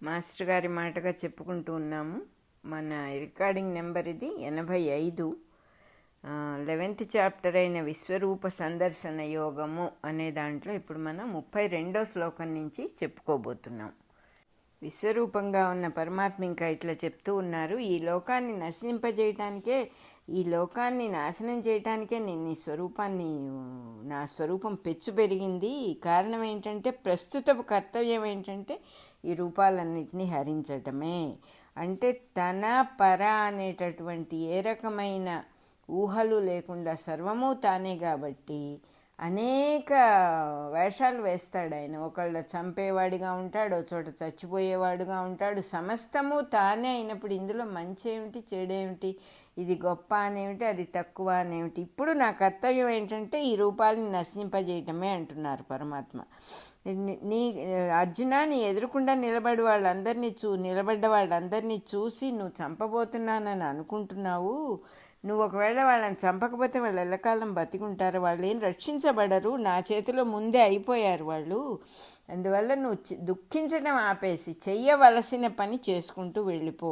Master గారి మాటగా చెప్పుకుంటూ ఉన్నాము. మన రికార్డింగ్ నెంబర్ ఇది 85. 11th చాప్టర్ అయిన విశ్వరూప సందర్శన యోగము అనే దాంట్లో ఇప్పుడు మనం 32వ శ్లోకం నుంచి చెప్పుకోబోతున్నాం. విశ్వరూపంగా ఉన్న పరమాత్మ ఇంకా ఇట్లా చెప్తూ ఉన్నారు, ఈ లోకాన్ని నశింపజేయటానికే, ఈ లోకాన్ని నాశనం చేయటానికే నేను ఈ స్వరూపాన్ని, నా స్వరూపం పెచ్చు పెరిగింది. కారణం ఏంటంటే, ప్రస్తుత కర్తవ్యం ఏంటంటే ఈ రూపాలన్నింటినీ హరించటమే. అంటే తన పర అనేటటువంటి ఏ రకమైన ఊహలు లేకుండా సర్వము తానే కాబట్టి అనేక వేషాలు వేస్తాడు ఆయన. ఒకళ్ళు చంపేవాడిగా ఉంటాడు, చోట చచ్చిపోయేవాడుగా ఉంటాడు. సమస్తము తానే అయినప్పుడు ఇందులో మంచి ఏమిటి, చెడేమిటి, ఇది గొప్ప అనేమిటి, అది తక్కువ అనేమిటి. ఇప్పుడు నా కర్తవ్యం ఏంటంటే ఈ రూపాలని నశింపజేయటమే అంటున్నారు పరమాత్మ. నీ అర్జున, నీ ఎదురుకుండా నిలబడ్డ వాళ్ళందరినీ చూసి నువ్వు చంపబోతున్నానని అనుకుంటున్నావు. నువ్వు ఒకవేళ వాళ్ళని చంపకపోతే వాళ్ళు ఎల్లకాలం బతికుంటారు, వాళ్ళు ఏం రక్షించబడరు, నా చేతిలో ముందే అయిపోయారు వాళ్ళు. అందువల్ల నువ్వు దుఃఖించడం ఆపేసి చెయ్యవలసిన పని చేసుకుంటూ వెళ్ళిపో.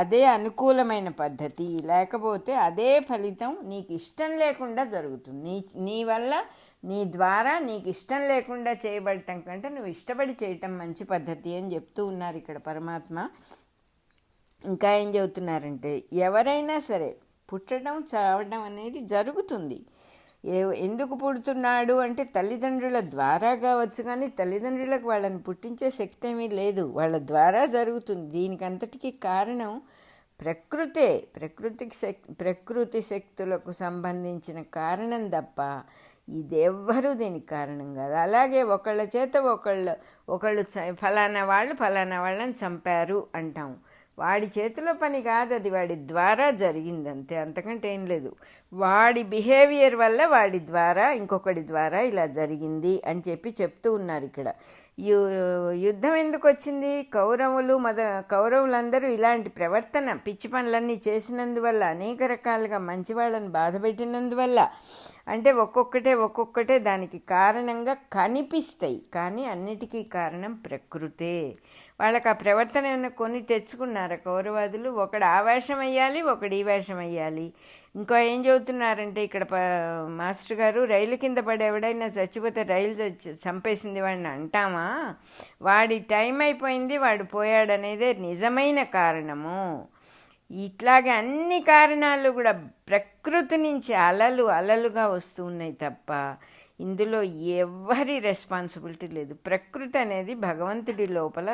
అదే అనుకూలమైన పద్ధతి. లేకపోతే అదే ఫలితం నీకు ఇష్టం లేకుండా జరుగుతుంది. నీ వల్ల, నీ ద్వారా నీకు ఇష్టం లేకుండా చేయబడటం కంటే నువ్వు ఇష్టపడి చేయటం మంచి పద్ధతి అని చెప్తూ ఉన్నారు ఇక్కడ పరమాత్మ. ఇంకా ఏం చెబుతున్నారంటే, ఎవరైనా సరే పుట్టడం చావడం అనేది జరుగుతుంది. ఎందుకు పుడుతున్నాడు అంటే తల్లిదండ్రుల ద్వారా కావచ్చు, కానీ తల్లిదండ్రులకు వాళ్ళని పుట్టించే శక్తి ఏమీ లేదు, వాళ్ళ ద్వారా జరుగుతుంది. దీనికంతటికీ కారణం ప్రకృతే. ప్రకృతి శక్తులకు సంబంధించిన కారణం తప్ప ఇదెవ్వరూ దీనికి కారణం కాదు. అలాగే ఒకళ్ళ చేత ఒకళ్ళు ఫలానా వాళ్ళని చంపారు అంటాం. వాడి చేతిలో పని కాదు, అది వాడి ద్వారా జరిగిందంతే, అంతకంటే ఏం లేదు. వాడి బిహేవియర్ వల్ల వాడి ద్వారా ఇంకొకటి ద్వారా ఇలా జరిగింది అని చెప్తూ ఉన్నారు ఇక్కడ. యుద్ధం ఎందుకు వచ్చింది? కౌరవులందరూ ఇలాంటి ప్రవర్తన, పిచ్చి పనులన్నీ చేసినందువల్ల, అనేక రకాలుగా మంచి వాళ్ళని బాధపెట్టినందువల్ల. అంటే ఒక్కొక్కటే దానికి కారణంగా కనిపిస్తాయి, కానీ అన్నిటికీ కారణం ప్రకృతే. వాళ్ళకి ఆ ప్రవర్తన ఏమైనా కొని తెచ్చుకున్నారు కౌరవాదులు. ఒకడు ఆ వేషం వేయాలి, ఒకడు ఈ వేషం వేయాలి. ఇంకో ఏం చెబుతున్నారంటే ఇక్కడ మాస్టర్ గారు, రైలు కింద పడి ఎవడైనా చచ్చిపోతే రైలు చంపేసింది వాడిని అంటామా? వాడి టైం అయిపోయింది, వాడు పోయాడనేదే నిజమైన కారణము. ఇట్లాగే అన్ని కారణాలు కూడా ప్రకృతి నుంచి అలలుగా వస్తూ ఉన్నాయి తప్ప ఇందులో ఎవరి రెస్పాన్సిబిలిటీ లేదు. ప్రకృతి అనేది భగవంతుడి లోపల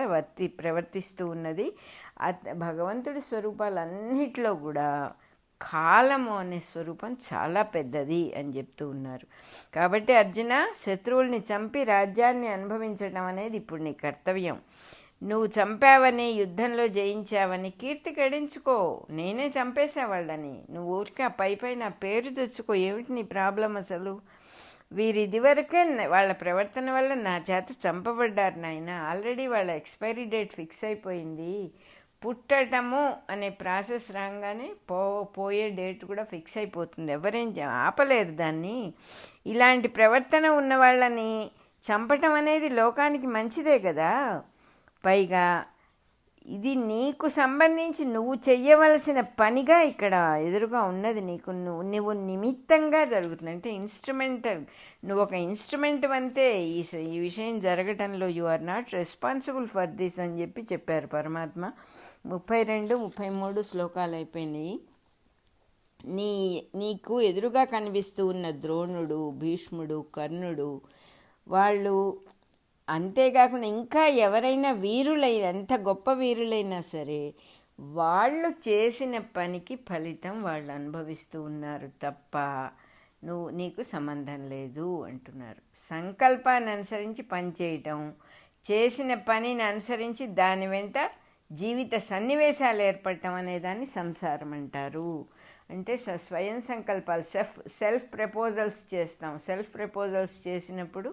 ప్రవర్తిస్తూ ఉన్నది. భగవంతుడి స్వరూపాలన్నిటిలో కూడా కాలము అనే స్వరూపం చాలా పెద్దది అని చెప్తూ ఉన్నారు. కాబట్టి అర్జున, శత్రువుల్ని చంపి రాజ్యాన్ని అనుభవించడం అనేది ఇప్పుడు నీ కర్తవ్యం. నువ్వు చంపావని, యుద్ధంలో జయించావని కీర్తి గడించుకో. నేనే చంపేసేవాళ్ళని నువ్వు ఊరికే పై నా పేరు తెచ్చుకో. ఏమిటి నీ ప్రాబ్లం అసలు? వీరిదివరకే వాళ్ళ ప్రవర్తన వల్ల నా చేత చంపబడ్డారు నాయన. ఆల్రెడీ వాళ్ళ ఎక్స్పైరీ డేట్ ఫిక్స్ అయిపోయింది. పుట్టటము అనే ప్రాసెస్ రాగానే పోయే డేట్ కూడా ఫిక్స్ అయిపోతుంది. ఎవరేం ఆపలేరు దాన్ని. ఇలాంటి ప్రవర్తన ఉన్న వాళ్ళని చంపటం అనేది లోకానికి మంచిదే కదా. పైగా ఇది నీకు సంబంధించి నువ్వు చెయ్యవలసిన పనిగా ఇక్కడ ఎదురుగా ఉన్నది. నువ్వు నిమిత్తంగా జరుగుతుంది. అంటే ఇన్స్ట్రుమెంటల్, నువ్వు ఒక ఇన్స్ట్రుమెంట్ అంతే ఈ విషయం జరగటంలో. You are not responsible for this అని చెప్పారు పరమాత్మ. 32, 33 శ్లోకాలు అయిపోయినాయి. నీకు ఎదురుగా కనిపిస్తూ ఉన్న ద్రోణుడు, భీష్ముడు, కర్ణుడు, వాళ్ళు అంతేకాకుండా ఇంకా ఎవరైనా ఎంత గొప్ప వీరులైనా సరే వాళ్ళు చేసిన పనికి ఫలితం వాళ్ళు అనుభవిస్తూ ఉన్నారు తప్ప నీకు సంబంధం లేదు అంటున్నారు. సంకల్పాన్ని అనుసరించి పనిచేయటం, చేసిన పనిని అనుసరించి దాని వెంట జీవిత సన్నివేశాలు ఏర్పడటం అనేదాన్ని సంసారం అంటారు. అంటే స్వయం సంకల్పాలు, సెల్ఫ్ ప్రపోజల్స్ చేస్తాం. సెల్ఫ్ ప్రపోజల్స్ చేసినప్పుడు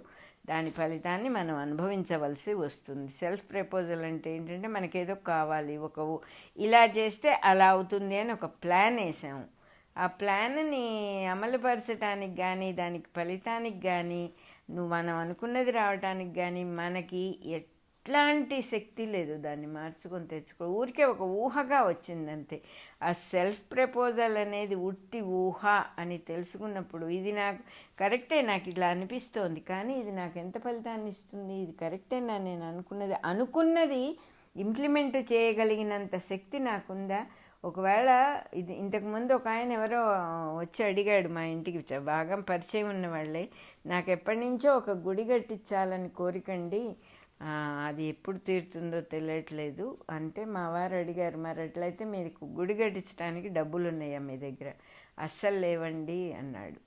దాని ఫలితాన్ని మనం అనుభవించవలసి వస్తుంది. సెల్ఫ్ ప్రపోజల్ అంటే ఏంటంటే, మనకేదో కావాలి, ఇలా చేస్తే అలా అవుతుంది అని ఒక ప్లాన్ వేసాము. ఆ ప్లాన్ని అమలుపరచడానికి కానీ, దానికి ఫలితానికి కానీ, మనం అనుకున్నది రావటానికి కానీ మనకి ఎట్లాంటి శక్తి లేదు దాన్ని మార్చుకొని తెచ్చుకో, ఊరికే ఒక ఊహగా వచ్చిందంతే. ఆ సెల్ఫ్ ప్రపోజల్ అనేది ఉట్టి ఊహ అని తెలుసుకున్నప్పుడు ఇది నాకు కరెక్టే, నాకు ఇట్లా అనిపిస్తోంది, కానీ ఇది నాకు ఎంత ఫలితాన్ని ఇస్తుంది, ఇది కరెక్టేనా, నేను అనుకున్నది ఇంప్లిమెంట్ చేయగలిగినంత శక్తి నాకుందా. ఒకవేళ ఇది ఇంతకుముందు ఒక ఆయన ఎవరో వచ్చి అడిగాడు మా ఇంటికి, బాగా పరిచయం ఉన్న వాళ్ళే, నాకు ఎప్పటి నుంచో ఒక గుడి కట్టించాలని కోరికండి, అది ఎప్పుడు తీరుతుందో తెలియట్లేదు అంటే మా వారు అడిగారు, మరి అట్లయితే మీకు గుడి కట్టించడానికి డబ్బులు ఉన్నాయా మీ దగ్గర? అస్సలు లేవండి అన్నాడు.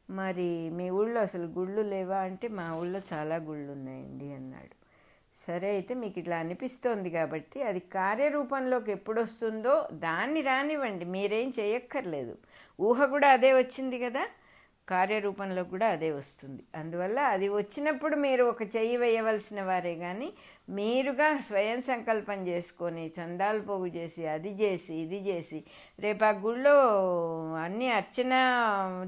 మరి మీ ఊళ్ళో అసలు గుళ్ళు లేవా అంటే మా ఊళ్ళో చాలా గుళ్ళు ఉన్నాయండి అన్నాడు. సరే, అయితే మీకు ఇట్లా అనిపిస్తోంది కాబట్టి అది కార్యరూపంలోకి ఎప్పుడు వస్తుందో దాన్ని రానివ్వండి, మీరేం చేయక్కర్లేదు. ఊహ కూడా అదే వచ్చింది కదా, కార్యరూపంలో కూడా అదే వస్తుంది. అందువల్ల అది వచ్చినప్పుడు మీరు ఒక చెయ్యి వేయవలసిన వారే, కానీ మీరుగా స్వయం సంకల్పం చేసుకొని చందాలు పోగు చేసి అది చేసి ఇది చేసి రేపు ఆ గుళ్ళో అన్నీ అర్చన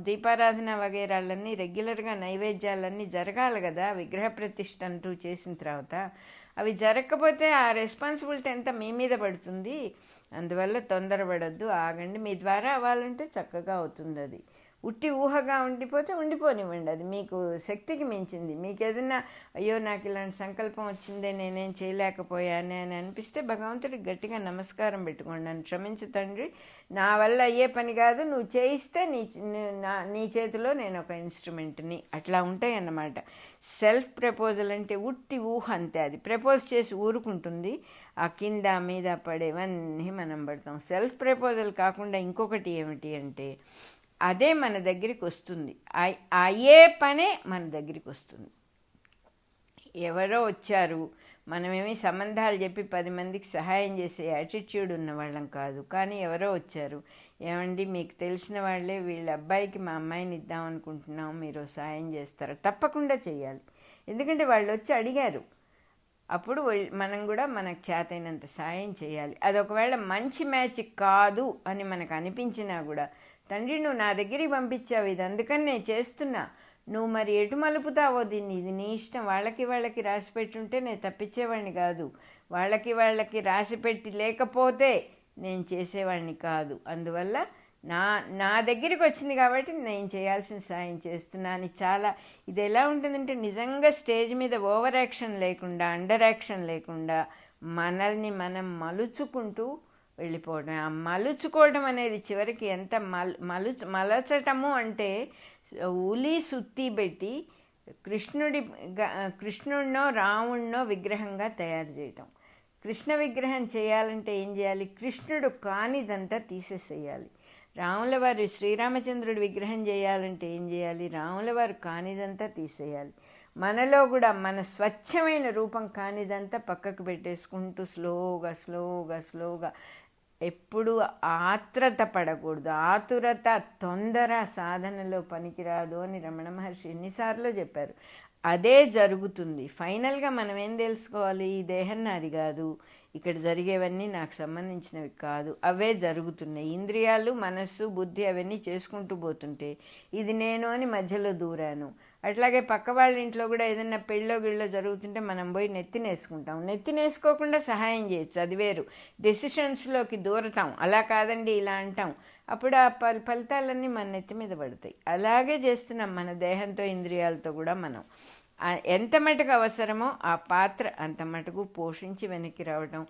దీపారాధన వగేరాలన్నీ రెగ్యులర్గా నైవేద్యాలన్నీ జరగాలి కదా, విగ్రహ ప్రతిష్ఠ అంటూ చేసిన తర్వాత. అవి జరగకపోతే ఆ రెస్పాన్సిబిలిటీ అంతా మీ మీద పడుతుంది. అందువల్ల తొందరపడద్దు, ఆగండి, మీ ద్వారా అవ్వాలంటే చక్కగా అవుతుంది. అది ఉట్టి ఊహగా ఉండిపోతే ఉండిపోనివ్వండి, అది మీకు శక్తికి మించింది. మీకు ఏదైనా అయ్యో నాకు ఇలాంటి సంకల్పం వచ్చిందే, నేనేం చేయలేకపోయానే అని అనిపిస్తే భగవంతుడికి గట్టిగా నమస్కారం పెట్టుకోండి, నన్ను క్షమించు తండ్రి, నా వల్ల అయ్యే పని కాదు, నువ్వు చేయిస్తే నీ చేతిలో నేను ఒక ఇన్స్ట్రుమెంట్ని. అట్లా ఉంటాయి అన్నమాట. సెల్ఫ్ ప్రపోజల్ అంటే ఉట్టి ఊహ అంతే, అది ప్రపోజ్ చేసి ఊరుకుంటుంది, ఆ కింద మీద పడేవన్నీ మనం పడతాం. సెల్ఫ్ ప్రపోజల్ కాకుండా ఇంకొకటి ఏమిటి అంటే అదే మన దగ్గరికి వస్తుంది, అయ్యే పనే మన దగ్గరికి వస్తుంది. ఎవరో వచ్చారు, మనమేమి సంబంధాలు చెప్పి 10 మందికి సహాయం చేసే యాటిట్యూడ్ ఉన్న వాళ్ళం కాదు, కానీ ఎవరో వచ్చారు, ఏమండి మీకు తెలిసిన వాళ్ళే వీళ్ళ అబ్బాయికి మా అమ్మాయిని ఇద్దాం అనుకుంటున్నాం, మీరు సహాయం చేస్తారా? తప్పకుండా చేయాలి, ఎందుకంటే వాళ్ళు వచ్చి అడిగారు. అప్పుడు మనం కూడా మనకు చేతైనంత సాయం చేయాలి. అది ఒకవేళ మంచి మ్యాచ్ కాదు అని మనకు అనిపించినా కూడా, తండ్రి నువ్వు నా దగ్గరికి పంపించావు, ఇది అందుకని నేను చేస్తున్నా, నువ్వు మరి ఎటు మలుపుతావో దీన్ని, ఇది నీ ఇష్టం. వాళ్ళకి రాసి పెట్టుంటే నేను తప్పించేవాడిని కాదు, వాళ్ళకి రాసి పెట్టి లేకపోతే నేను చేసేవాడిని కాదు. అందువల్ల నా దగ్గరికి వచ్చింది కాబట్టి నేను చేయాల్సిన సాయం చేస్తున్నా అని చాలా. ఇది ఎలా ఉంటుందంటే నిజంగా స్టేజ్ మీద ఓవర్ యాక్షన్ లేకుండా, అండర్ యాక్షన్ లేకుండా మనల్ని మనం మలుచుకుంటూ వెళ్ళిపోవడం. ఆ మలుచుకోవడం అనేది చివరికి ఎంత మలచటము అంటే ఉలి సుత్తి పెట్టి కృష్ణుడినో రాముడినో విగ్రహంగా తయారు చేయటం. కృష్ణ విగ్రహం చేయాలంటే ఏం చేయాలి? కృష్ణుడు కానిదంతా తీసేసేయాలి. రాముల వారు శ్రీరామచంద్రుడి విగ్రహం చేయాలంటే ఏం చేయాలి? రాముల వారు కానిదంతా తీసేయాలి. మనలో కూడా మన స్వచ్ఛమైన రూపం కానిదంతా పక్కకు పెట్టేసుకుంటూ స్లోగా ఎప్పుడు ఆత్రత పడకూడదు. ఆతురత, తొందర సాధనలో పనికిరాదు అని రమణ మహర్షి ఎన్నిసార్లు చెప్పారు. అదే జరుగుతుంది. ఫైనల్గా మనం ఏం తెలుసుకోవాలి? ఈ దేహం నాది కాదు, ఇక్కడ జరిగేవన్నీ నాకు సంబంధించినవి కాదు, అవే జరుగుతున్నాయి. ఇంద్రియాలు, మనస్సు, బుద్ధి అవన్నీ చేసుకుంటూ పోతుంటే ఇది నేను అని మధ్యలో దూరాను. అట్లాగే పక్క వాళ్ళ ఇంట్లో కూడా ఏదైనా పెళ్ళో గిళ్ళో జరుగుతుంటే మనం పోయి నెత్తినేసుకుంటాం. నెత్తినేసుకోకుండా సహాయం చేయొచ్చు, అది వేరు. డెసిషన్స్లోకి దూరతాం, అలా కాదండి ఇలా అంటాం. అప్పుడు ఆ ఫలితాలన్నీ మన నెత్తి మీద పడతాయి. అలాగే చేస్తున్నాం మన దేహంతో, ఇంద్రియాలతో కూడా. మనం ఎంత మటుకు అవసరమో ఆ పాత్ర అంత మటుకు పోషించి వెనక్కి రావడం.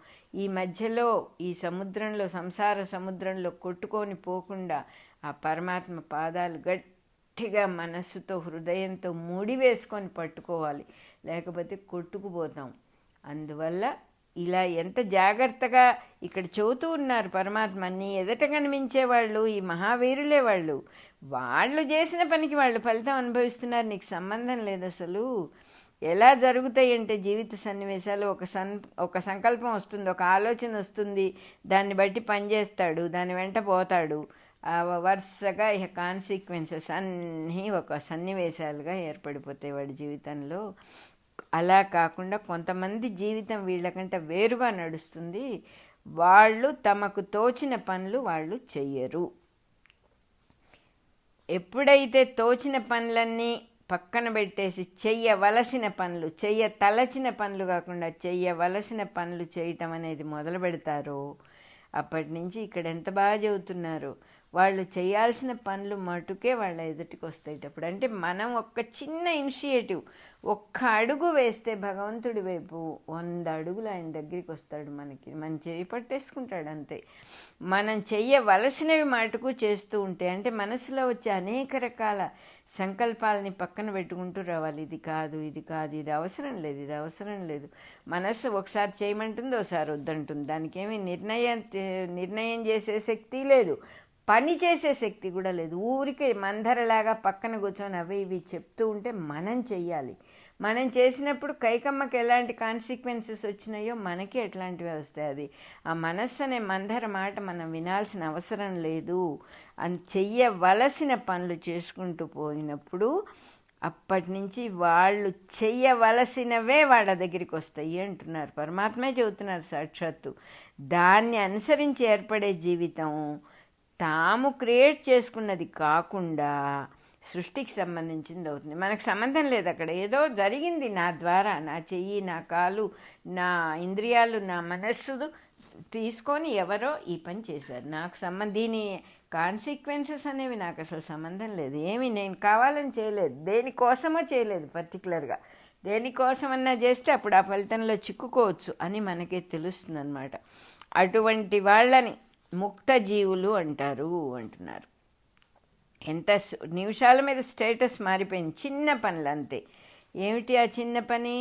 ఈ మధ్యలో ఈ సముద్రంలో, సంసార సముద్రంలో కొట్టుకొని పోకుండా ఆ పరమాత్మ పాదాలు గట్టిగా మనస్సుతో, హృదయంతో ముడివేసుకొని పట్టుకోవాలి, లేకపోతే కొట్టుకుపోతాం. అందువల్ల ఇలా ఎంత జాగ్రత్తగా ఇక్కడ చెబుతూ ఉన్నారు పరమాత్మ. నీ ఎదట కనిపించేవాళ్ళు ఈ మహావీరులే, వాళ్ళు చేసిన పనికి వాళ్ళు ఫలితం అనుభవిస్తున్నారు, నీకు సంబంధం లేదు అసలు. ఎలా జరుగుతాయి అంటే జీవిత సన్నివేశాలు, ఒక సంకల్పం వస్తుంది, ఒక ఆలోచన వస్తుంది, దాన్ని బట్టి పనిచేస్తాడు, దాని వెంట పోతాడు. వరుసగా ఇక కాన్సిక్వెన్సెస్ అన్నీ ఒక సన్నివేశాలుగా ఏర్పడిపోతాయి వాడి జీవితంలో. అలా కాకుండా కొంతమంది జీవితం వీళ్ళకంటే వేరుగా నడుస్తుంది. వాళ్ళు తమకు తోచిన పనులు వాళ్ళు చెయ్యరు. ఎప్పుడైతే తోచిన పనులన్నీ పక్కన పెట్టేసి చెయ్యవలసిన పనులు, తలచిన పనులు కాకుండా చెయ్యవలసిన పనులు చేయటం అనేది మొదలు పెడతారో అప్పటి నుంచి ఇక్కడ ఎంత బాగా చెబుతున్నారు, వాళ్ళు చేయాల్సిన పనులు మటుకే వాళ్ళ ఎదుటికి వస్తాయేటప్పుడు. అంటే మనం ఒక్క చిన్న ఇనిషియేటివ్, ఒక్క అడుగు వేస్తే భగవంతుడి వైపు 100 అడుగులు ఆయన దగ్గరికి వస్తాడు. మన చేయి పట్టేసుకుంటాడు అంతే. మనం చెయ్యవలసినవి మటుకు చేస్తూ ఉంటే, అంటే మనసులో వచ్చే అనేక రకాల సంకల్పాలని పక్కన పెట్టుకుంటూ రావాలి. ఇది కాదు, ఇది కాదు, ఇది అవసరం లేదు, ఇది అవసరం లేదు. మనస్సు ఒకసారి చేయమంటుంది, ఒకసారి వద్దంటుంది. దానికి ఏమీ నిర్ణయం చేసే శక్తి లేదు, పని చేసే శక్తి కూడా లేదు. ఊరికే మందరలాగా పక్కన కూర్చొని అవి ఇవి చెప్తూ ఉంటే మనం చెయ్యాలి. మనం చేసినప్పుడు కైకమ్మకి ఎలాంటి కాన్సిక్వెన్సెస్ వచ్చినాయో మనకి ఎట్లాంటివి వస్తాయి. అది ఆ మనస్సు అనే మందర మాట మనం వినాల్సిన అవసరం లేదు. అని చెయ్యవలసిన పనులు చేసుకుంటూ పోయినప్పుడు అప్పటి నుంచి వాళ్ళు చెయ్యవలసినవే వాళ్ళ దగ్గరికి వస్తాయి అంటున్నారు. పరమాత్మే చెబుతున్నారు సాక్షాత్తు. దాన్ని అనుసరించి ఏర్పడే జీవితం తాము క్రియేట్ చేసుకున్నది కాకుండా సృష్టికి సంబంధించింది అవుతుంది. మనకు సంబంధం లేదు. అక్కడ ఏదో జరిగింది నా ద్వారా, నా చెయ్యి, నా కాలు, నా ఇంద్రియాలు, నా మనస్సు తీసుకొని ఎవరో ఈ పని చేశారు. నాకు దీని కాన్సిక్వెన్సెస్ అనేవి నాకు అసలు సంబంధం లేదు. ఏమి నేను కావాలని చేయలేదు, దేనికోసమో చేయలేదు. పర్టికులర్గా దేనికోసమన్నా చేస్తే అప్పుడు ఆ ఫలితంలో చిక్కుకోవచ్చు అని మనకే తెలుస్తుంది అన్నమాట. అటువంటి వాళ్ళని ముక్త జీవులు అంటారు అంటున్నారు. ఎంత నిమిషాల మీద స్టేటస్ మారిపోయింది. చిన్న పనులు అంతే. ఏమిటి ఆ చిన్న పని?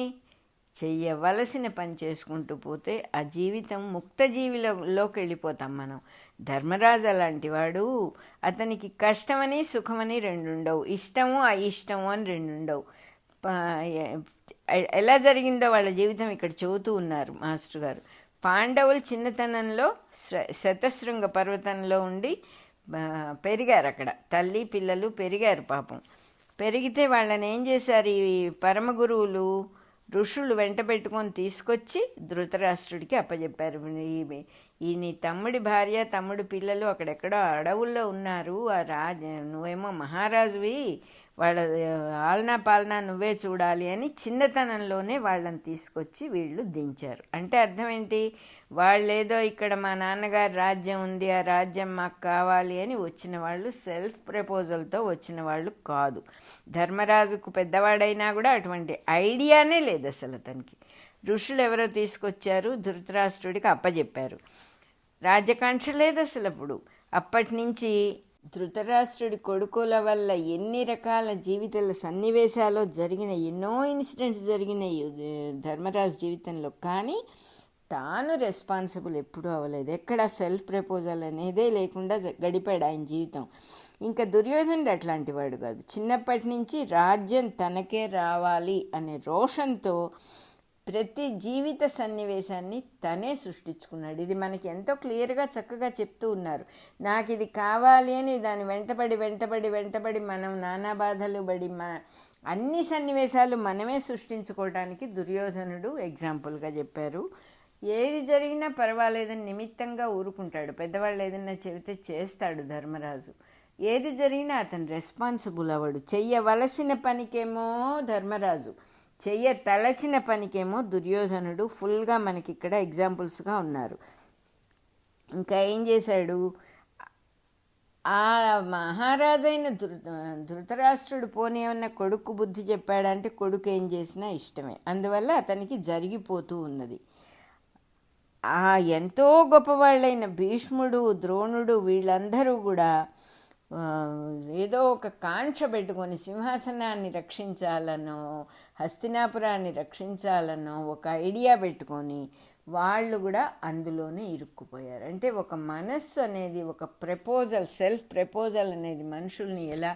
చెయ్యవలసిన పని చేసుకుంటూ పోతే ఆ జీవితం ముక్త జీవిలోకి వెళ్ళిపోతాం మనం. ధర్మరాజు అలాంటి వాడు. అతనికి కష్టమని సుఖమని రెండు ఉండవు, ఇష్టము అయిష్టము అని రెండు ఉండవు. ఎలా జరిగిందో వాళ్ళ జీవితం ఇక్కడ చెబుతూ ఉన్నారు మాస్టర్ గారు. పాండవులు చిన్నతనంలో శతశృంగ పర్వతంలో ఉండి పెరిగారు. అక్కడ తల్లి పిల్లలు పెరిగారు. పాపం పెరిగితే వాళ్ళని ఏం చేశారు, ఈ పరమ గురువులు ఋషులు వెంట పెట్టుకొని తీసుకొచ్చి ధృతరాష్ట్రుడికి అప్పచెప్పారు. ఈ నీ తమ్ముడి భార్య, తమ్ముడి పిల్లలు అక్కడెక్కడో అడవుల్లో ఉన్నారు. నువ్వేమో మహారాజువి, వాళ్ళ ఆలనా పాలనా నువ్వే చూడాలి అని చిన్నతనంలోనే వాళ్ళని తీసుకొచ్చి వీళ్ళు దించారు. అంటే అర్థం ఏంటి? వాళ్ళేదో ఇక్కడ మా నాన్నగారి రాజ్యం ఉంది, ఆ రాజ్యం మాకు కావాలి అని వచ్చిన వాళ్ళు, సెల్ఫ్ ప్రపోజల్తో వచ్చిన వాళ్ళు కాదు. ధర్మరాజుకు పెద్దవాడైనా కూడా అటువంటి ఐడియానే లేదు అసలు అతనికి. ఋషులు ఎవరో తీసుకొచ్చారు, ధృతరాష్ట్రుడికి అప్పచెప్పారు. రాజ్యకాంక్ష లేదు అసలు అప్పుడు. అప్పటి నుంచి ధృతరాష్ట్రుడి కొడుకుల వల్ల ఎన్ని రకాల జీవితాల సన్నివేశాలు జరిగిన, ఎన్నో ఇన్సిడెంట్స్ జరిగినాయి ధర్మరాజు జీవితంలో. కానీ తాను రెస్పాన్సిబుల్ ఎప్పుడూ అవ్వలేదు. ఎక్కడ సెల్ఫ్ ప్రపోజల్ అనేదే లేకుండా గడిపాడు ఆయన జీవితం. ఇంకా దుర్యోధనుడు అట్లాంటి వాడు కాదు. చిన్నప్పటి నుంచి రాజ్యం తనకే రావాలి అనే రోషంతో ప్రతి జీవిత సన్నివేశాన్ని తనే సృష్టించుకున్నాడు. ఇది మనకి ఎంతో క్లియర్గా చక్కగా చెప్తూ ఉన్నారు. నాకు ఇది కావాలి అని దాన్ని వెంటబడి మనం నానా బాధలు పడి అన్ని సన్నివేశాలు మనమే సృష్టించుకోవడానికి దుర్యోధనుడు ఎగ్జాంపుల్గా చెప్పారు. ఏది జరిగినా పర్వాలేదని నిమిత్తంగా ఊరుకుంటాడు. పెద్దవాళ్ళు ఏదైనా చెబితే చేస్తాడు ధర్మరాజు. ఏది జరిగినా అతను రెస్పాన్సిబుల్ అవ్వడు. చెయ్యవలసిన పనికేమో ధర్మరాజు, తలచిన పనికేమో దుర్యోధనుడు. ఫుల్గా మనకి ఇక్కడ ఎగ్జాంపుల్స్గా ఉన్నారు. ఇంకా ఏం చేశాడు? ఆ మహారాజైన ధృతరాష్ట్రుడు పోనేమన్నా కొడుకు బుద్ధి చెప్పాడంటే కొడుకు ఏం చేసినా ఇష్టమే. అందువల్ల అతనికి జరిగిపోతూ ఉన్నది. ఎంతో గొప్పవాళ్ళైన భీష్ముడు, ద్రోణుడు వీళ్ళందరూ కూడా ఏదో ఒక కాంక్ష పెట్టుకొని సింహాసనాన్ని రక్షించాలనో హస్తినాపురాన్ని రక్షించాలనో ఒక ఐడియా పెట్టుకొని వాళ్ళు కూడా అందులోనే ఇరుక్కుపోయారు. అంటే ఒక మనస్సు అనేది, ఒక ప్రపోజల్, సెల్ఫ్ ప్రపోజల్ అనేది మనుషుల్ని ఎలా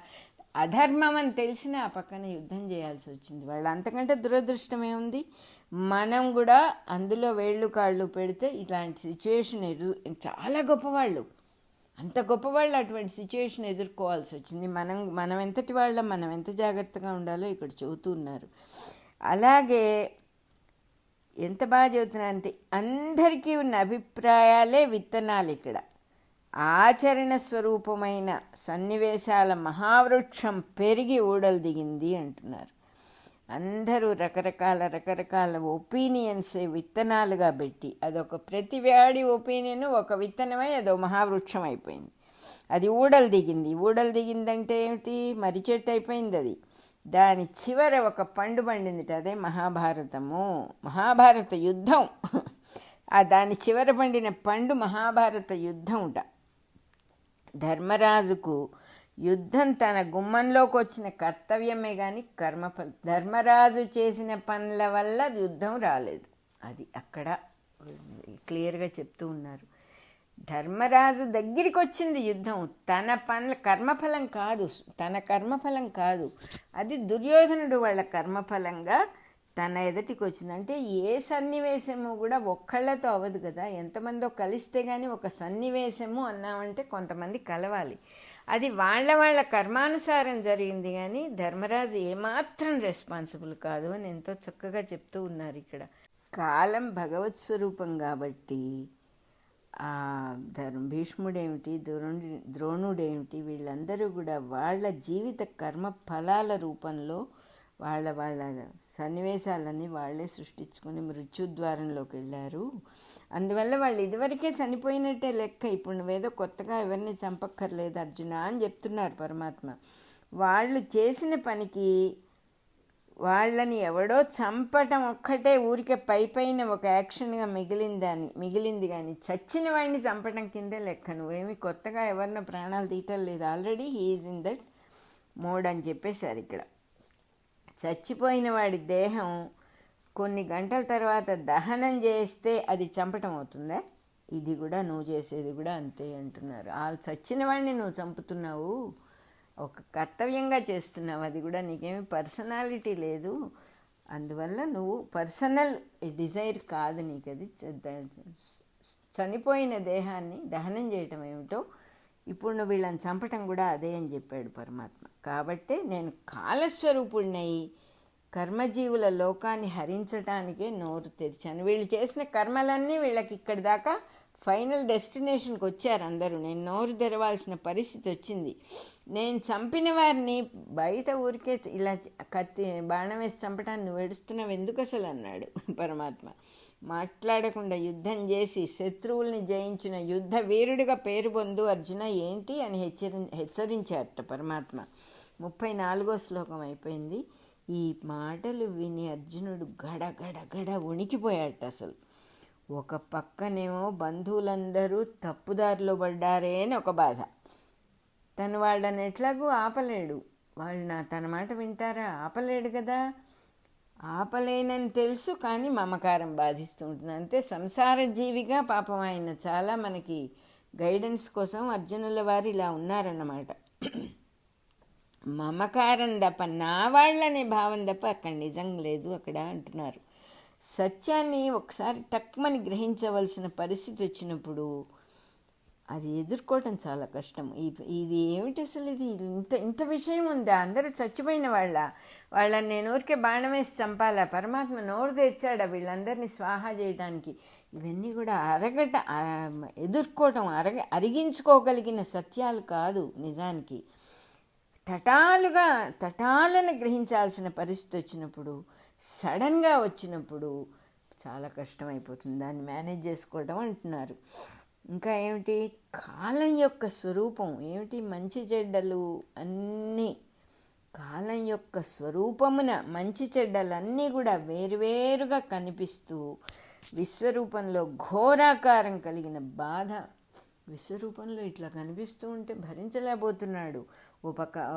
అధర్మం అని తెలిసినా ఆ పక్కన యుద్ధం చేయాల్సి వచ్చింది. వాళ్ళు అంతకంటే దురదృష్టం ఏముంది? మనం కూడా అందులో వేళ్ళు కాళ్ళు పెడితే ఇలాంటి సిచ్యువేషన్ చాలా గొప్పవాళ్ళు, అంత గొప్పవాళ్ళు అటువంటి సిచ్యువేషన్ ఎదుర్కోవాల్సి వచ్చింది. మనం ఎంతటి వాళ్ళం, మనం ఎంత జాగ్రత్తగా ఉండాలో ఇక్కడ చెబుతూ ఉన్నారు. అలాగే ఎంత బాగా చెబుతున్నారు అంటే అందరికీ ఉన్న అభిప్రాయాలే విత్తనాలు ఇక్కడ. ఆచరణ స్వరూపమైన సన్నివేశాల మహావృక్షం పెరిగి ఊడలు దిగింది అంటున్నారు. అందరూ రకరకాల ఒపీనియన్స్ విత్తనాలుగా పెట్టి అదొక ప్రతివాడి ఒపీనియన్ ఒక విత్తనమై అదో మహావృక్షం అయిపోయింది. అది ఊడలు దిగిందంటే ఏమిటి? మర్రి చెట్టు అయిపోయింది. అది దాని చివర ఒక పండు పండిందిట, అదే మహాభారతము, మహాభారత యుద్ధం. దాని చివర పండిన పండు మహాభారత యుద్ధంట. ధర్మరాజుకు యుద్ధం తన గుమ్మంలోకి వచ్చిన కర్తవ్యమే కానీ కర్మఫలం. ధర్మరాజు చేసిన పనుల వల్ల యుద్ధం రాలేదు. అది అక్కడ క్లియర్గా చెప్తూ ఉన్నారు. ధర్మరాజు దగ్గరికి వచ్చింది యుద్ధం, తన పనుల కర్మఫలం కాదు. అది దుర్యోధనుడు వాళ్ళ కర్మఫలంగా తన ఎదుటికి వచ్చింది. అంటే ఏ సన్నివేశము కూడా ఒక్కళ్ళతో అవ్వదు కదా, ఎంతమందో కలిస్తే కానీ ఒక సన్నివేశము అన్నామంటే కొంతమంది కలవాలి. అది వాళ్ళ కర్మానుసారం జరిగింది, కానీ ధర్మరాజు ఏమాత్రం రెస్పాన్సిబుల్ కాదు అని ఎంతో చక్కగా చెప్తూ ఉన్నారు ఇక్కడ. కాలం భగవత్ స్వరూపం కాబట్టి భీష్ముడేమిటి, ద్రోణుడేమిటి, వీళ్ళందరూ కూడా వాళ్ళ జీవిత కర్మ ఫలాల రూపంలో వాళ్ళ సన్నివేశాలన్నీ వాళ్ళే సృష్టించుకొని మృత్యుద్వారంలోకి వెళ్ళారు. అందువల్ల వాళ్ళు ఇదివరకే చనిపోయినట్టే లెక్క. ఇప్పుడు నువ్వేదో కొత్తగా ఎవరిని చంపక్కర్లేదు అర్జున అని చెప్తున్నారు పరమాత్మ. వాళ్ళు చేసిన పనికి వాళ్ళని ఎవడో చంపటం ఒక్కటే ఊరికే పైన ఒక యాక్షన్గా మిగిలింది కానీ చచ్చిన వాడిని చంపటం కిందే లెక్క. నువ్వేమి కొత్తగా ఎవరిన ప్రాణాలు తీయటం లేదు, already he's in that mode అని చెప్పేశారు ఇక్కడ. చచ్చిపోయిన వాడి దేహం కొన్ని గంటల తర్వాత దహనం చేస్తే అది చంపటం అవుతుందా? ఇది కూడా నువ్వు చేసేది కూడా అంతే అంటున్నారు. చచ్చిన వాడిని నువ్వు చంపుతున్నావు, ఒక కర్తవ్యంగా చేస్తున్నావు, అది కూడా నీకేమీ పర్సనాలిటీ లేదు. అందువల్ల నువ్వు పర్సనల్ డిజైర్ కాదు నీకు, అది చనిపోయిన దేహాన్ని దహనం చేయటం ఏమిటో ఇప్పుడు నువ్వు వీళ్ళని చంపటం కూడా అదే అని చెప్పాడు పరమాత్మ. కాబట్టే నేను కాలస్వరూపుడినై కర్మజీవుల లోకాన్ని హరించటానికే నోరు తెరిచాను. వీళ్ళు చేసిన కర్మలన్నీ వీళ్ళకి ఇక్కడి దాకా ఫైనల్ డెస్టినేషన్కి వచ్చారు అందరూ. నేను నోరు తెరవాల్సిన పరిస్థితి వచ్చింది. నేను చంపిన వారిని బయట ఊరికే ఇలా బాణం వేసి చంపటాన్ని నువ్వు ఏడుస్తున్నావు ఎందుకు అసలు అన్నాడు పరమాత్మ. మాట్లాడకుండా యుద్ధం చేసి శత్రువుల్ని జయించిన యుద్ధ వీరుడిగా పేరు పొందు అర్జున ఏంటి అని హెచ్చరించారట పరమాత్మ. 34వ శ్లోకం అయిపోయింది. ఈ మాటలు విని అర్జునుడు గడ వణికిపోయాడట. అసలు ఒక పక్కనేమో బంధువులందరూ తప్పుదారిలో పడ్డారే అని ఒక బాధ. తను వాళ్ళని ఎట్లాగూ ఆపలేడు, వాళ్ళు తన మాట వింటారా? ఆపలేడు కదా. ఆపలేనని తెలుసు, కానీ మమకారం బాధిస్తూ ఉంటుంది. అంతే సంసార జీవిగా పాపం ఆయన చాలా మనకి గైడెన్స్ కోసం అర్జునుల వారు ఇలా ఉన్నారన్నమాట. మమకారం తప్ప నా వాళ్ళనే భావం తప్ప అక్కడ నిజం లేదు అక్కడ అంటున్నారు. సత్యాన్ని ఒకసారి టక్మని గ్రహించవలసిన పరిస్థితి వచ్చినప్పుడు అది ఎదుర్కోవటం చాలా కష్టం. ఇది ఏమిటి అసలు, ఇది ఇంత విషయం ఉందా? అందరూ చచ్చిపోయిన వాళ్ళని నేను ఊరికే బాణం వేసి చంపాలా? పరమాత్మ నోరు తెచ్చాడా వీళ్ళందరినీ స్వాహా చేయడానికి? ఇవన్నీ కూడా ఎదుర్కోవటం అరిగించుకోగలిగిన సత్యాలు కాదు. నిజానికి తటాలను గ్రహించాల్సిన పరిస్థితి వచ్చినప్పుడు, సడన్గా వచ్చినప్పుడు చాలా కష్టమైపోతుంది దాన్ని మేనేజ్ చేసుకోవడం అంటున్నారు. ఇంకా ఏమిటి? కాలం యొక్క స్వరూపం ఏమిటి? మంచి చెడ్డలు అన్నీ కాలం యొక్క స్వరూపమున మంచి చెడ్డలన్నీ కూడా వేరువేరుగా కనిపిస్తూ విశ్వరూపంలో ఘోరాకారం కలిగిన బాధ విశ్వరూపంలో ఇట్లా కనిపిస్తూ ఉంటే భరించలేకపోతున్నాడు.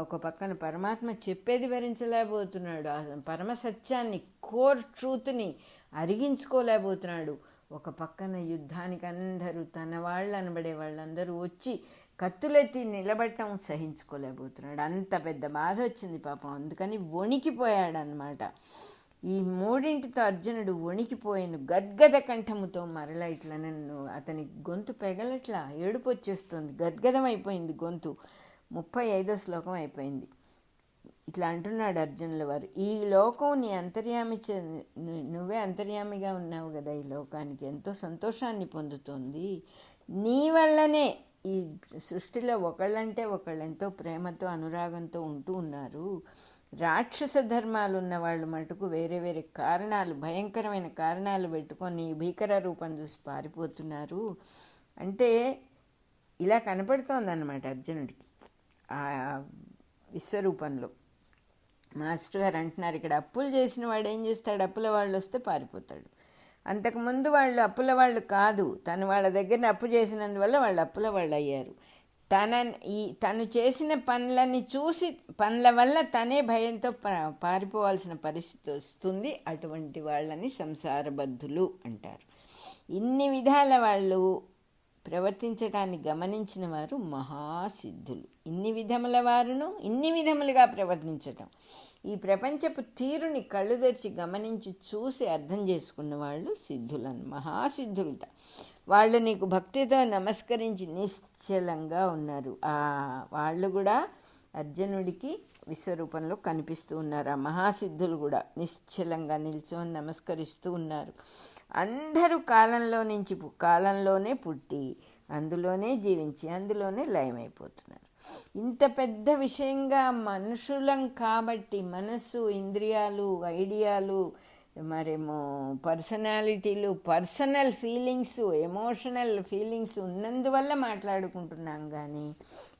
ఒక పక్కన పరమాత్మ చెప్పేది భరించలేకపోతున్నాడు, ఆ పరమసత్యాన్ని కోర్ ట్రూత్ని అరిగించుకోలేకపోతున్నాడు. ఒక పక్కన యుద్ధానికి అందరూ తన వాళ్ళు అనబడే వాళ్ళందరూ వచ్చి కత్తులెత్తి నిలబడటం సహించుకోలేకపోతున్నాడు. అంత పెద్ద బాధ వచ్చింది పాపం. అందుకని వణికిపోయాడనమాట. ఈ మూడింటితో అర్జునుడు వణికిపోయాను. గద్గద కంఠముతో మరలా ఇట్లా నన్ను అతని గొంతు పెగలట్లా ఏడుపు వచ్చేస్తుంది, గద్గదం అయిపోయింది గొంతు. 35వ శ్లోకం అయిపోయింది. ఇట్లా అంటున్నాడు అర్జునుల వారు, ఈ లోకం నీ అంతర్యామి, నువ్వే అంతర్యామిగా ఉన్నావు కదా, ఈ లోకానికి ఎంతో సంతోషాన్ని పొందుతోంది. నీ వల్లనే ఈ సృష్టిలో ఒకళ్ళంటే ఒకళ్ళు ఎంతో ప్రేమతో అనురాగంతో ఉంటూ ఉన్నారు. రాక్షస ధర్మాలు ఉన్న వాళ్ళు మటుకు వేరే వేరే కారణాలు, భయంకరమైన కారణాలు పెట్టుకొని భీకర రూపం చూసి పారిపోతున్నారు అంటే ఇలా కనపడుతోందన్నమాట అర్జునుడికి ఆ విశ్వరూపంలో. మాస్టర్ గారు అంటున్నారు ఇక్కడ అప్పులు చేసిన వాడు ఏం చేస్తాడు, అప్పుల వాళ్ళు వస్తే పారిపోతాడు. అంతకుముందు వాళ్ళు అప్పుల వాళ్ళు కాదు, తను వాళ్ళ దగ్గర అప్పు చేసినందువల్ల వాళ్ళు అప్పుల వాళ్ళు అయ్యారు. తను చేసిన పనులని చూసి పనుల వల్ల తనే భయంతో పారిపోవాల్సిన పరిస్థితి వస్తుంది. అటువంటి వాళ్ళని సంసారబద్ధులు అంటారు. ఇన్ని విధాల వాళ్ళు ప్రవర్తించడాన్ని గమనించిన వారు మహాసిద్ధులు. ఇన్ని విధముల వారును ఇన్ని విధములుగా ప్రవర్తించటం, ఈ ప్రపంచపు తీరుని కళ్ళు తెరిచి గమనించి చూసి అర్థం చేసుకున్న వాళ్ళు సిద్ధులను, మహాసిద్ధులుట. వాళ్ళు నీకు భక్తితో నమస్కరించి నిశ్చలంగా ఉన్నారు. వాళ్ళు కూడా అర్జునుడికి విశ్వరూపంలో కనిపిస్తూ ఉన్నారు. ఆ మహాసిద్ధులు కూడా నిశ్చలంగా నిల్చొని నమస్కరిస్తూ ఉన్నారు. అందరూ కాలంలోనే పుట్టి అందులోనే జీవించి అందులోనే లయమైపోతున్నారు. ఇంత పెద్ద విషయంగా మనుషులం కాబట్టి మనస్సు, ఇంద్రియాలు, ఐడియాలు, మరేమో పర్సనాలిటీలు, పర్సనల్ ఫీలింగ్స్, ఎమోషనల్ ఫీలింగ్స్ ఉన్నందువల్ల మాట్లాడుకుంటున్నాం. కానీ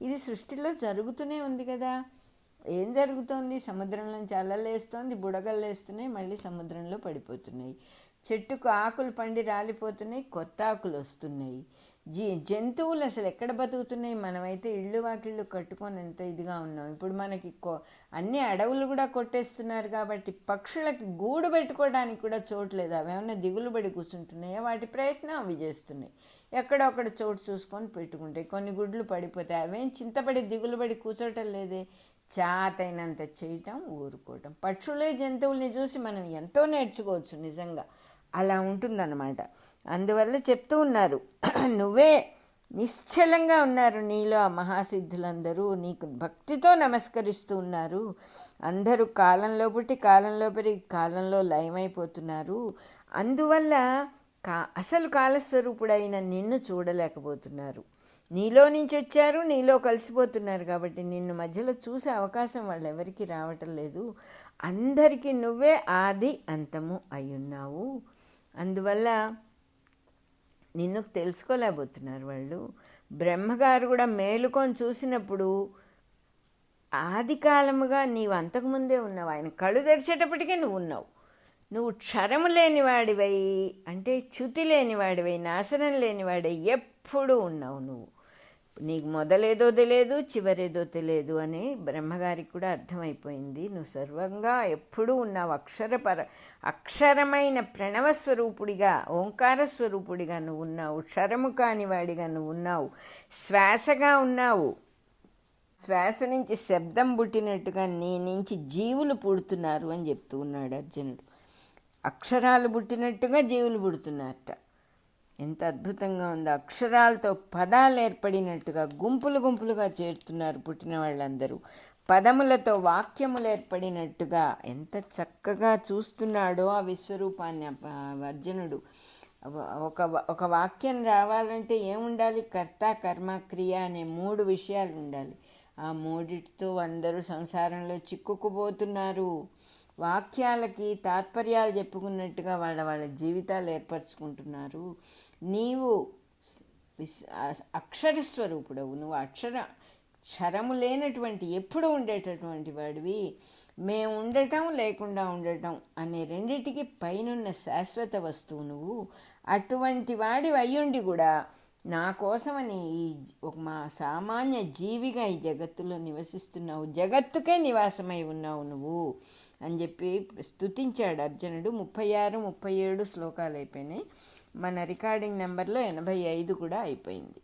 ఇది సృష్టిలో జరుగుతూనే ఉంది కదా. ఏం జరుగుతోంది? సముద్రంలోంచి అలలు వేస్తోంది, బుడగలు వేస్తున్నాయి, మళ్ళీ సముద్రంలో పడిపోతున్నాయి. చెట్టుకు ఆకులు పండి రాలిపోతున్నాయి, కొత్త ఆకులు వస్తున్నాయి. జంతువులు అసలు ఎక్కడ బతుకుతున్నాయి? మనమైతే ఇళ్ళు వాకిళ్ళు కట్టుకొని ఎంత ఇదిగా ఉన్నాం. ఇప్పుడు మనకి అన్ని అడవులు కూడా కొట్టేస్తున్నారు కాబట్టి పక్షులకి గూడు పెట్టుకోవడానికి కూడా చోట్లేదు. అవి ఏమన్నా దిగులు పడి కూర్చుంటున్నాయా? వాటి ప్రయత్నం అవి చేస్తున్నాయి. ఎక్కడొక్కడ చోటు చూసుకొని పెట్టుకుంటాయి. కొన్ని గుడ్లు పడిపోతాయి. అవేం చింతపడి దిగులు పడి కూర్చోటం లేదే. చాతైనంత చేయటం, ఊరుకోవటం. పక్షులే జంతువుల్ని చూసి మనం ఎంతో నేర్చుకోవచ్చు. నిజంగా అలా ఉంటుందన్నమాట. అందువల్ల చెప్తూ ఉన్నారు, నువ్వే నిశ్చలంగా ఉన్నారు. నీలో ఆ మహాసిద్ధులందరూ నీకు భక్తితో నమస్కరిస్తూ ఉన్నారు. అందరూ కాలంలో పుట్టి కాలంలో పెరిగి కాలంలో లయమైపోతున్నారు. అందువల్ల అసలు కాలస్వరూపుడైన నిన్ను చూడలేకపోతున్నారు. నీలో నుంచి వచ్చారు, నీలో కలిసిపోతున్నారు కాబట్టి నిన్ను మధ్యలో చూసే అవకాశం వాళ్ళు ఎవరికి రావటం లేదు. అందరికీ నువ్వే ఆది అంతము అయ్యున్నావు. అందువల్ల నిన్ను తెలుసుకోలేకపోతున్నారు వాళ్ళు. బ్రహ్మగారు కూడా మేలుకొని చూసినప్పుడు ఆది కాలముగా నీవు అంతకుముందే ఉన్నావు. ఆయన కళ్ళు తెరిచేటప్పటికే నువ్వు ఉన్నావు. నువ్వు క్షరము లేనివాడివై, అంటే చ్యుతి లేనివాడివై, నాశనం లేనివాడై ఎప్పుడూ ఉన్నావు. నువ్వు నీకు మొదలేదో తెలియదు, చివరేదో తెలియదు అని బ్రహ్మగారికి కూడా అర్థమైపోయింది. నువ్వు సర్వంగా ఎప్పుడూ ఉన్నావు. అక్షరమైన ప్రణవస్వరూపుడిగా, ఓంకార స్వరూపుడిగా నువ్వు ఉన్నావు. క్షరము కానివాడిగా నువ్వు ఉన్నావు. శ్వాసగా ఉన్నావు. శ్వాస నుంచి శబ్దం పుట్టినట్టుగా నీ నుంచి జీవులు పుడుతున్నారు అని చెప్తూ ఉన్నాడు అర్జునుడు. అక్షరాలు పుట్టినట్టుగా జీవులు పుడుతున్నారట. ఎంత అద్భుతంగా ఉందో. అక్షరాలతో పదాలు ఏర్పడినట్టుగా గుంపులు గుంపులుగా చేరుతున్నారు పుట్టిన వాళ్ళందరూ. పదములతో వాక్యములు ఏర్పడినట్టుగా ఎంత చక్కగా చూస్తున్నాడో ఆ విశ్వరూపాన్ని అర్జునుడు. ఒక వాక్యం రావాలంటే ఏముండాలి? కర్త, కర్మ, క్రియ అనే 3 విషయాలు ఉండాలి. ఆ 3టితో అందరూ సంసారంలో చిక్కుకుపోతున్నారు. వాక్యాలకి తాత్పర్యాలు చెప్పుకున్నట్టుగా వాళ్ళ జీవితాలు ఏర్పరచుకుంటున్నారు. నీవు అక్షరస్వరూపుడవు. నువ్వు క్షరము లేనటువంటి ఎప్పుడు ఉండేటటువంటి వాడివి. మేము ఉండటం లేకుండా ఉండటం అనే రెండిటికి పైనున్న శాశ్వత వస్తువు నువ్వు. అటువంటి వాడి అయ్యుండి కూడా నా కోసమని ఒక మా సామాన్య జీవిగా ఈ జగత్తులో నివసిస్తున్నావు. జగత్తుకే నివాసమై ఉన్నావు నువ్వు అని చెప్పి స్తుతించాడు అర్జునుడు. 36, 37 శ్లోకాలు అయిపోయినాయి. మన రికార్డింగ్ నెంబర్లో 85 కూడా అయిపోయింది.